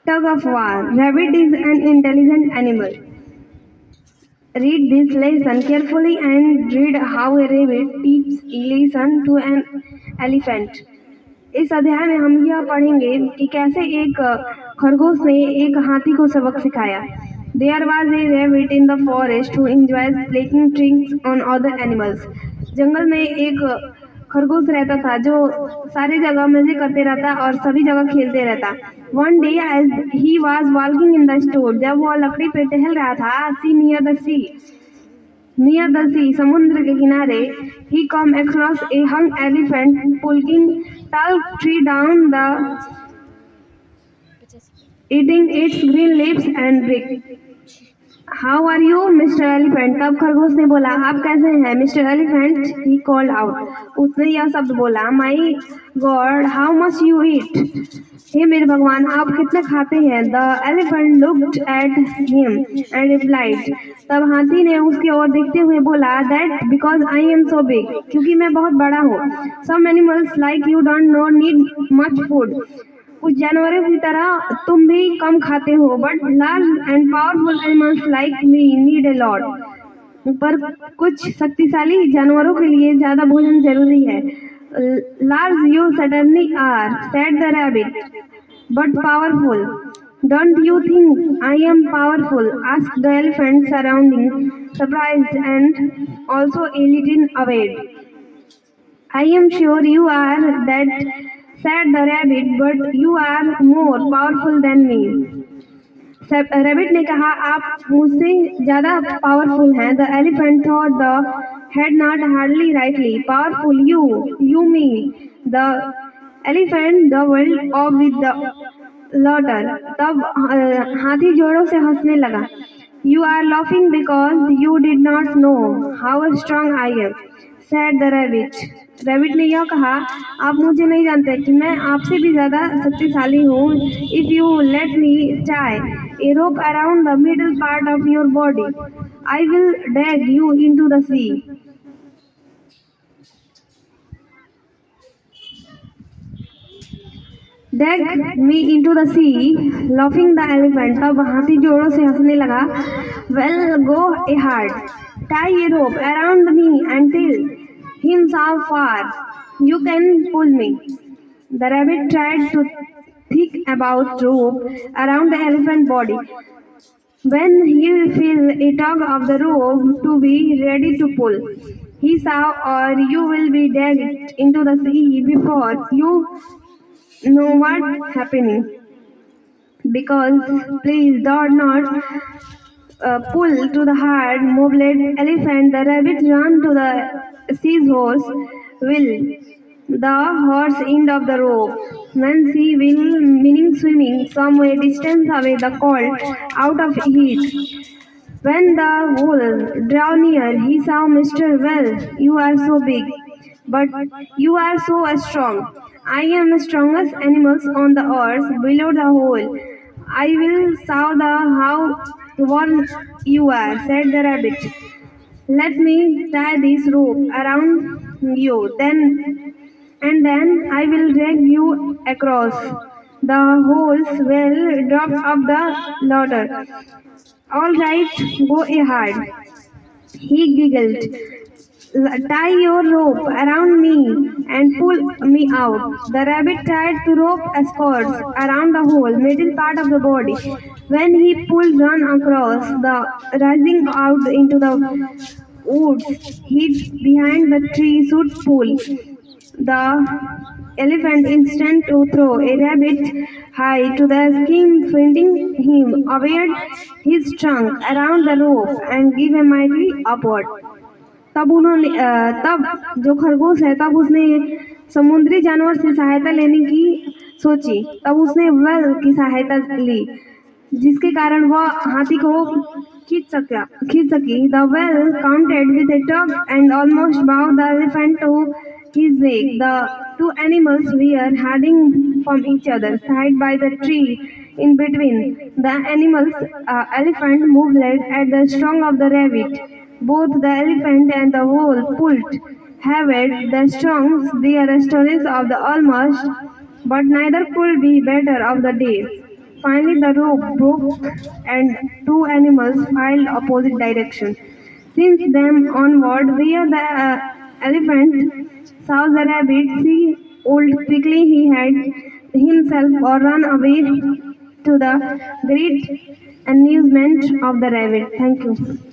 Tug of war. Rabbit is an intelligent animal. Read this lesson carefully and read how a rabbit teaches a lesson to an elephant. इस अध्याय में हम यह पढ़ेंगे कि कैसे एक खरगोश ने एक हाथी को सबक सिखाया. There was a rabbit in the forest who enjoys playing tricks on other animals. जंगल में एक खरगोश रहता था जो सारी जगह मजे करते रहता और सभी जगह खेलते रहता. One day as he was walking in the store, जब वह लकड़ी पे टहल रहा था, near the sea, समुद्र के किनारे, he come across a young elephant pulling tall tree down the eating its green leaves and brick. How are you, Mr. Elephant? तब खरगोश ने बोला, आप कैसे हैं, mister elephant? He called out. उसने यह शब्द बोला, My God, how much you eat? हे मेरे भगवान, आप कितने खाते हैं? The elephant looked at him and replied. तब हाथी ने उसकी ओर देखते हुए बोला, That because I am so big, क्योंकि मैं बहुत बड़ा हूँ. Some animals like you don't know need much food. कुछ जानवरों की तरह तुम भी कम खाते हो, but large and powerful animals like me need a lot. पर कुछ शक्तिशाली जानवरों के लिए ज्यादा भोजन जरूरी है. Large you suddenly are, said the rabbit, but powerful. Don't you think I am powerful? Asked the elephant surrounding, surprised and also a little awed. I am sure you are that, said the rabbit, but you are more powerful than me. Rabbit ने कहा, आप मुझसे ज़्यादा powerful हैं. The elephant thought the had not hardly rightly. Powerful you me. The elephant doubled off with the laughter. तब हाथी जोरों से हंसने लगा. You are laughing because you did not know how strong I am, said the rabbit. Rabbit ने यह कहा, आप मुझे नहीं जानते कि मैं आपसे भी ज़्यादा शक्तिशाली हूँ. If you let me tie a rope around the middle part of your body, I will drag you into the sea. Drag me into the sea, laughing the elephant. तब हाथी जोरों से हंसने लगा. Well, go ahead, tie a rope around me until him how far you can pull me. The rabbit tried to think about rope around the elephant body. When he felt a tug of the rope to be ready to pull, he saw, or you will be dragged into the sea before you know what's happening. Because please do not pull to the hard, mobile elephant. The rabbit ran to the seahorse will, the horse end of the rope. When sea will, meaning swimming, some way distance away, the called out of heat. When the wolf drew near, he saw Mr. Well, you are so big, but you are so strong. I am the strongest animals on the earth below the hole. I will show the how warm you are, said the rabbit. Let me tie this rope around you, then I will drag you across. The holes will drop off the ladder. All right, go ahead. He giggled. Tie your rope around me and pull me out. The rabbit tied the rope as cords around the whole middle part of the body. When he pulled one across, the rising out into the woods hid behind the tree should pull. The elephant instant to throw a rabbit high to the skin, finding him, waved his trunk around the rope and gave a mighty upward. तब जो खरगोश है, तब उसने समुद्री जानवर से सहायता लेने की सोची. तब उसने वेल की सहायता ली, जिसके कारण वह हाथी को खींच सकी. The well counted with a tug and almost bowed the elephant to his neck. The two animals were hiding from each other, side by the tree in between. The elephant moved at the stroke of the rabbit. Both the elephant and the wolf pulled heaved the strongs, their stories of the almost, but neither could be better of the day. Finally, the rope broke and two animals filed opposite direction. Since then onward, where the elephant saw the rabbit, he would quickly he hid himself or run away to the great amusement of the rabbit. Thank you.